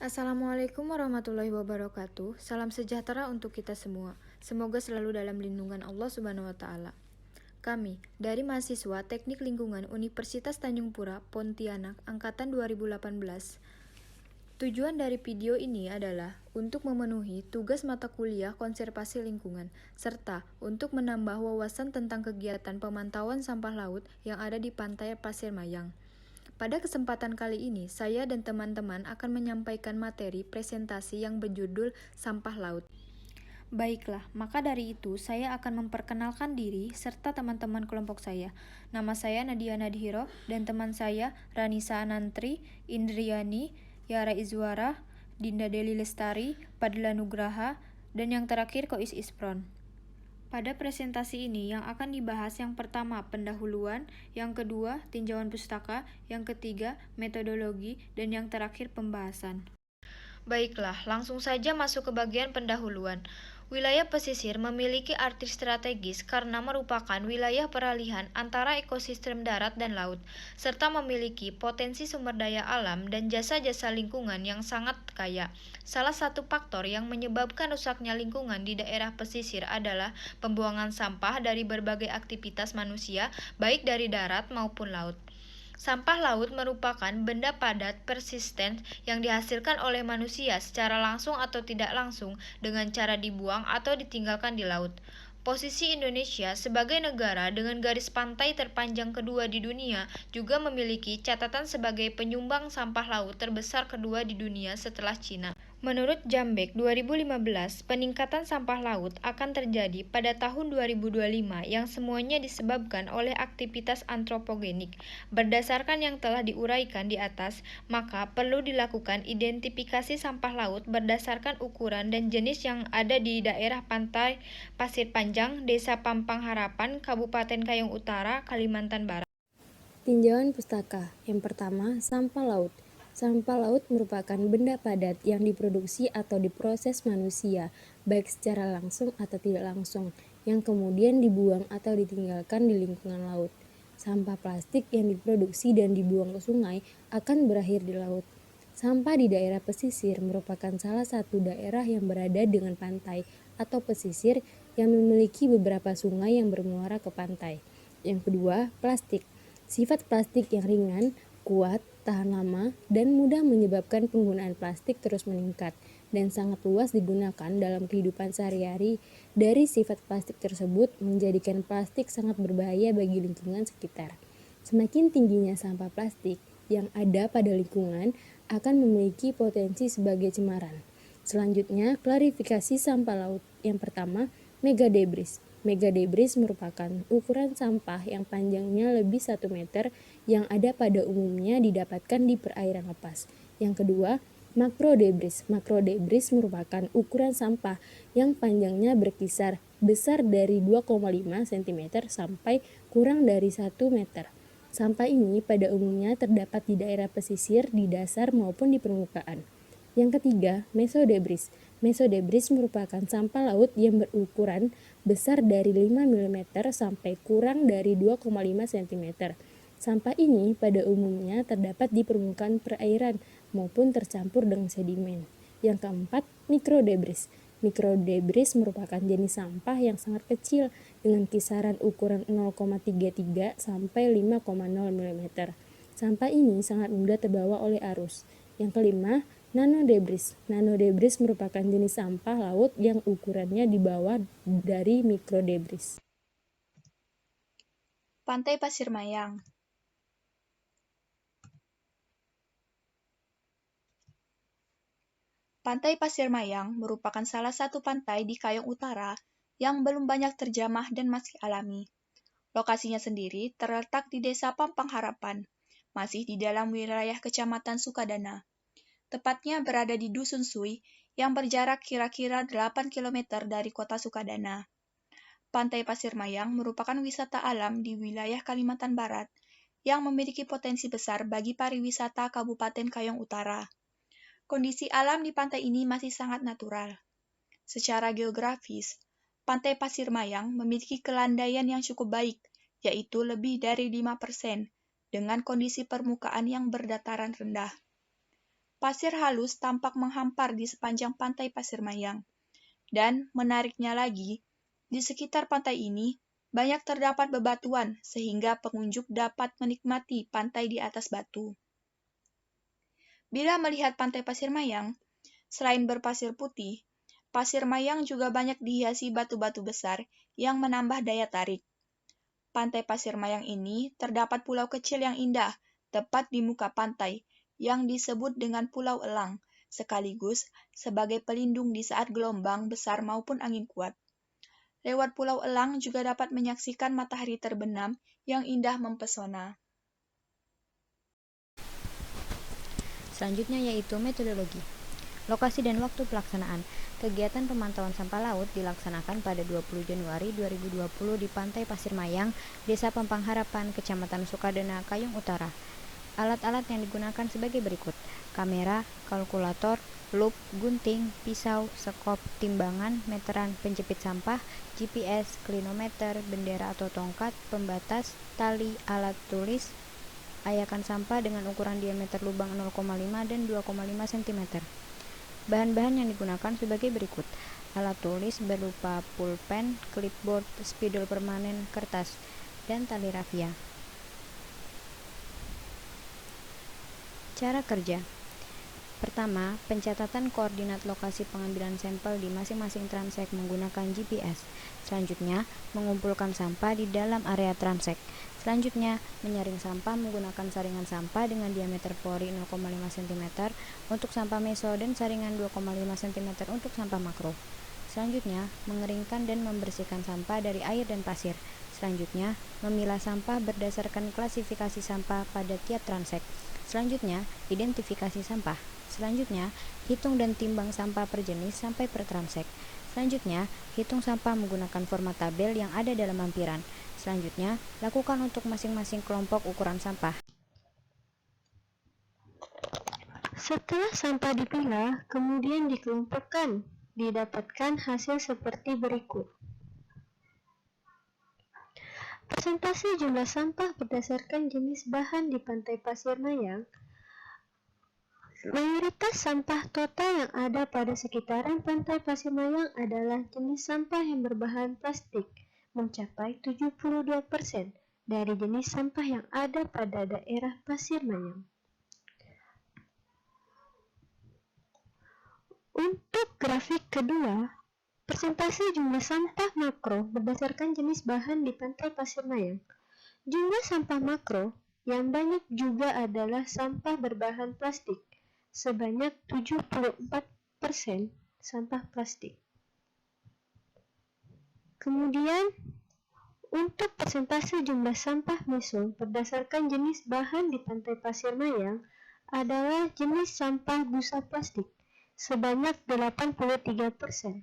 Assalamualaikum warahmatullahi wabarakatuh. Salam sejahtera untuk kita semua. Semoga selalu dalam lindungan Allah Subhanahu wa taala. Kami dari mahasiswa Teknik Lingkungan Universitas Tanjung Pura, Pontianak, angkatan 2018. Tujuan dari video ini adalah untuk memenuhi tugas mata kuliah konservasi lingkungan, serta untuk menambah wawasan tentang kegiatan pemantauan sampah laut yang ada di pantai Pasir Mayang. Pada kesempatan kali ini, saya dan teman-teman akan menyampaikan materi presentasi yang berjudul Sampah Laut. Baiklah, maka dari itu saya akan memperkenalkan diri serta teman-teman kelompok saya. Nama saya Nadia Nadhiro dan teman saya Ranisa Anantri, Indriani, Yara Izwara, Dinda Deli Lestari, Padla Nugraha, dan yang terakhir Kois Ispron. Pada presentasi ini yang akan dibahas yang pertama pendahuluan, yang kedua tinjauan pustaka, yang ketiga metodologi, dan yang terakhir pembahasan. Baiklah, langsung saja masuk ke bagian pendahuluan. Wilayah pesisir memiliki arti strategis karena merupakan wilayah peralihan antara ekosistem darat dan laut, serta memiliki potensi sumber daya alam dan jasa-jasa lingkungan yang sangat kaya. Salah satu faktor yang menyebabkan rusaknya lingkungan di daerah pesisir adalah pembuangan sampah dari berbagai aktivitas manusia, baik dari darat maupun laut. Sampah laut merupakan benda padat persisten yang dihasilkan oleh manusia secara langsung atau tidak langsung dengan cara dibuang atau ditinggalkan di laut. Posisi Indonesia sebagai negara dengan garis pantai terpanjang kedua di dunia juga memiliki catatan sebagai penyumbang sampah laut terbesar kedua di dunia setelah Cina. Menurut Jambek 2015, peningkatan sampah laut akan terjadi pada tahun 2025 yang semuanya disebabkan oleh aktivitas antropogenik. Berdasarkan yang telah diuraikan di atas, maka perlu dilakukan identifikasi sampah laut berdasarkan ukuran dan jenis yang ada di daerah pantai Pasir Panjang, Desa Pampang Harapan, Kabupaten Kayong Utara, Kalimantan Barat. Tinjauan pustaka. Yang pertama, sampah laut. Sampah laut merupakan benda padat yang diproduksi atau diproses manusia, baik secara langsung atau tidak langsung, yang kemudian dibuang atau ditinggalkan di lingkungan laut. Sampah plastik yang diproduksi dan dibuang ke sungai akan berakhir di laut. Sampah di daerah pesisir merupakan salah satu daerah yang berada dengan pantai atau pesisir yang memiliki beberapa sungai yang bermuara ke pantai. Yang kedua, plastik. Sifat plastik yang ringan, kuat, tahan lama, dan mudah menyebabkan penggunaan plastik terus meningkat dan sangat luas digunakan dalam kehidupan sehari-hari. Dari sifat plastik tersebut menjadikan plastik sangat berbahaya bagi lingkungan sekitar. Semakin tingginya sampah plastik yang ada pada lingkungan akan memiliki potensi sebagai cemaran. Selanjutnya, klarifikasi sampah laut. Yang pertama, megadebris. Megadebris merupakan ukuran sampah yang panjangnya lebih 1 meter yang ada pada umumnya didapatkan di perairan lepas. Yang kedua, makrodebris. Makrodebris merupakan ukuran sampah yang panjangnya berkisar besar dari 2,5 cm sampai kurang dari 1 meter. Sampah ini pada umumnya terdapat di daerah pesisir, di dasar maupun di permukaan. Yang ketiga, mesodebris. Mesodebris merupakan sampah laut yang berukuran besar dari 5 mm sampai kurang dari 2,5 cm. Sampah ini pada umumnya terdapat di permukaan perairan maupun tercampur dengan sedimen. Yang keempat, mikrodebris. Mikrodebris merupakan jenis sampah yang sangat kecil dengan kisaran ukuran 0,33 sampai 5,0 mm. Sampah ini sangat mudah terbawa oleh arus. Yang kelima, nanodebris. Nanodebris merupakan jenis sampah laut yang ukurannya di bawah dari mikrodebris. Pantai Pasir Mayang. Pantai Pasir Mayang merupakan salah satu pantai di Kayong Utara yang belum banyak terjamah dan masih alami. Lokasinya sendiri terletak di Desa Pampang Harapan, masih di dalam wilayah Kecamatan Sukadana. Tepatnya berada di Dusun Sui yang berjarak kira-kira 8 km dari kota Sukadana. Pantai Pasir Mayang merupakan wisata alam di wilayah Kalimantan Barat yang memiliki potensi besar bagi pariwisata Kabupaten Kayong Utara. Kondisi alam di pantai ini masih sangat natural. Secara geografis, Pantai Pasir Mayang memiliki kelandaian yang cukup baik, yaitu lebih dari 5%, dengan kondisi permukaan yang berdataran rendah. pasir halus tampak menghampar di sepanjang pantai Pasir Mayang. Dan menariknya lagi, di sekitar pantai ini banyak terdapat bebatuan sehingga pengunjung dapat menikmati pantai di atas batu. Bila melihat pantai Pasir Mayang, selain berpasir putih, Pasir Mayang juga banyak dihiasi batu-batu besar yang menambah daya tarik. Pantai Pasir Mayang ini terdapat pulau kecil yang indah tepat di muka pantai yang disebut dengan Pulau Elang, sekaligus sebagai pelindung di saat gelombang besar maupun angin kuat. Lewat Pulau Elang juga dapat menyaksikan matahari terbenam yang indah mempesona. Selanjutnya yaitu metodologi. Lokasi dan waktu pelaksanaan. Kegiatan pemantauan sampah laut dilaksanakan pada 20 Januari 2020 di Pantai Pasir Mayang, Desa Pampang Harapan, Kecamatan Sukadana, Kayong Utara. Alat-alat yang digunakan sebagai berikut: kamera, kalkulator, lup, gunting, pisau, sekop, timbangan, meteran, penjepit sampah, GPS, klinometer, bendera atau tongkat, pembatas, tali, alat tulis, ayakan sampah dengan ukuran diameter lubang 0,5 dan 2,5 cm. Bahan-bahan yang digunakan sebagai berikut: alat tulis berupa pulpen, clipboard, spidol permanen, kertas, dan tali rafia. Cara kerja. Pertama, pencatatan koordinat lokasi pengambilan sampel di masing-masing transek menggunakan GPS. Selanjutnya, mengumpulkan sampah di dalam area transek. Selanjutnya, menyaring sampah menggunakan saringan sampah dengan diameter pori 0,5 cm untuk sampah meso dan saringan 2,5 cm untuk sampah makro. Selanjutnya, mengeringkan dan membersihkan sampah dari air dan pasir. Selanjutnya, memilah sampah berdasarkan klasifikasi sampah pada tiap transek. Selanjutnya, identifikasi sampah. Selanjutnya, hitung dan timbang sampah per jenis sampai per transek. Selanjutnya, hitung sampah menggunakan format tabel yang ada dalam lampiran. Selanjutnya, lakukan untuk masing-masing kelompok ukuran sampah. Setelah sampah dipilah, kemudian dikelompokkan, didapatkan hasil seperti berikut. Persentase jumlah sampah berdasarkan jenis bahan di Pantai Pasir Mayang. Mayoritas sampah total yang ada pada sekitaran Pantai Pasir Mayang adalah jenis sampah yang berbahan plastik, mencapai 72% dari jenis sampah yang ada pada daerah Pasir Mayang. Untuk grafik kedua, persentase jumlah sampah makro berdasarkan jenis bahan di Pantai Pasir Mayang. Jumlah sampah makro yang banyak juga adalah sampah berbahan plastik, sebanyak 74% sampah plastik. Kemudian, untuk persentase jumlah sampah meso berdasarkan jenis bahan di Pantai Pasir Mayang adalah jenis sampah busa plastik, sebanyak 83%.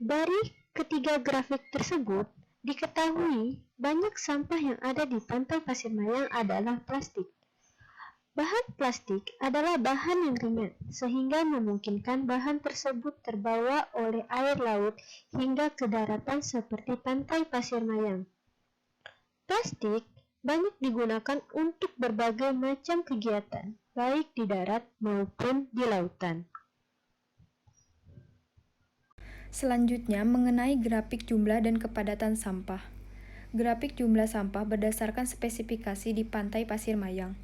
Dari ketiga grafik tersebut, diketahui banyak sampah yang ada di Pantai Pasir Mayang adalah plastik. Bahan plastik adalah bahan yang ringan, sehingga memungkinkan bahan tersebut terbawa oleh air laut hingga ke daratan seperti Pantai Pasir Mayang. Plastik banyak digunakan untuk berbagai macam kegiatan, baik di darat maupun di lautan. Selanjutnya, mengenai grafik jumlah dan kepadatan sampah. Grafik jumlah sampah berdasarkan spesifikasi di Pantai Pasir Mayang.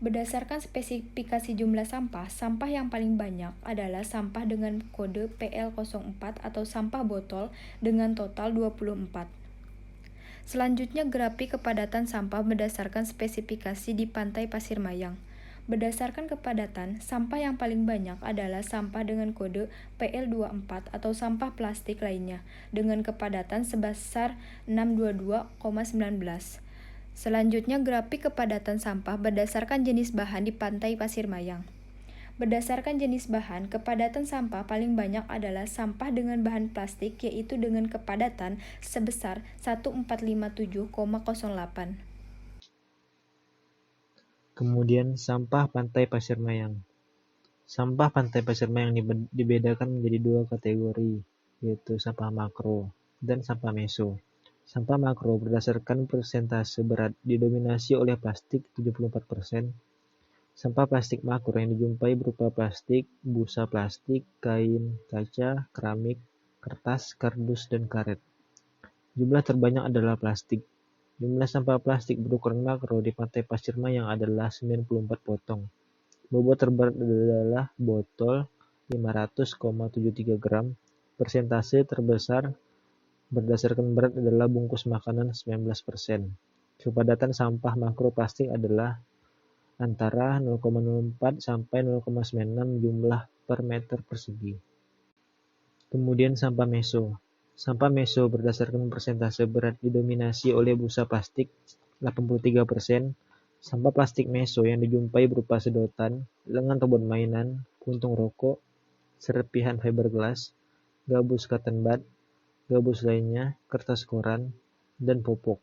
Berdasarkan spesifikasi jumlah sampah, sampah yang paling banyak adalah sampah dengan kode PL04 atau sampah botol dengan total 24. Selanjutnya, grafik kepadatan sampah berdasarkan spesifikasi di Pantai Pasir Mayang. Berdasarkan kepadatan, sampah yang paling banyak adalah sampah dengan kode PL24 atau sampah plastik lainnya dengan kepadatan sebesar 622,19. Selanjutnya, grafik kepadatan sampah berdasarkan jenis bahan di Pantai Pasir Mayang. Berdasarkan jenis bahan, kepadatan sampah paling banyak adalah sampah dengan bahan plastik, yaitu dengan kepadatan sebesar 1457,08. Kemudian sampah Pantai Pasir Mayang. Sampah Pantai Pasir Mayang dibedakan menjadi dua kategori, yaitu sampah makro dan sampah meso. Sampah makro berdasarkan persentase berat didominasi oleh plastik 74%, Sampah plastik makro yang dijumpai berupa plastik, busa plastik, kain, kaca, keramik, kertas, kardus, dan karet. Jumlah terbanyak adalah plastik. Jumlah sampah plastik berukuran makro di Pantai Pasir Mayang adalah 94 potong. Bobot terberat adalah botol 500,73 gram. Persentase terbesar berdasarkan berat adalah bungkus makanan 19%. Kepadatan sampah makro plastik adalah antara 0,04 sampai 0,96 jumlah per meter persegi. Kemudian sampah meso. Sampah meso berdasarkan persentase berat didominasi oleh busa plastik 83%. Sampah plastik meso yang dijumpai berupa sedotan, lengan robot mainan, puntung rokok, serpihan fiberglass, gabus cotton bud, gabus lainnya, kertas koran, dan popok.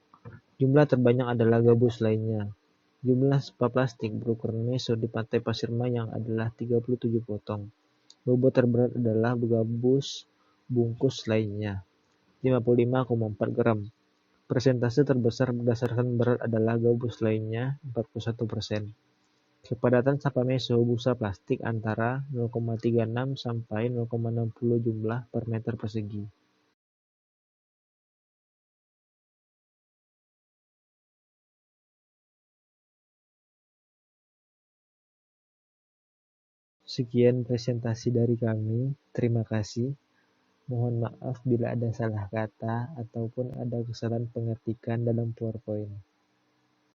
Jumlah terbanyak adalah gabus lainnya. Jumlah sampah plastik berukuran meso di Pantai Pasir Mayang adalah 37 potong. Bobot terberat adalah gabus bungkus lainnya, 55,4 gram. Persentase terbesar berdasarkan berat adalah gabus lainnya, 41%. Kepadatan sampah meso busa plastik antara 0,36 sampai 0,60 jumlah per meter persegi. Sekian presentasi dari kami. Terima kasih. Mohon maaf bila ada salah kata ataupun ada kesalahan pengertian dalam PowerPoint.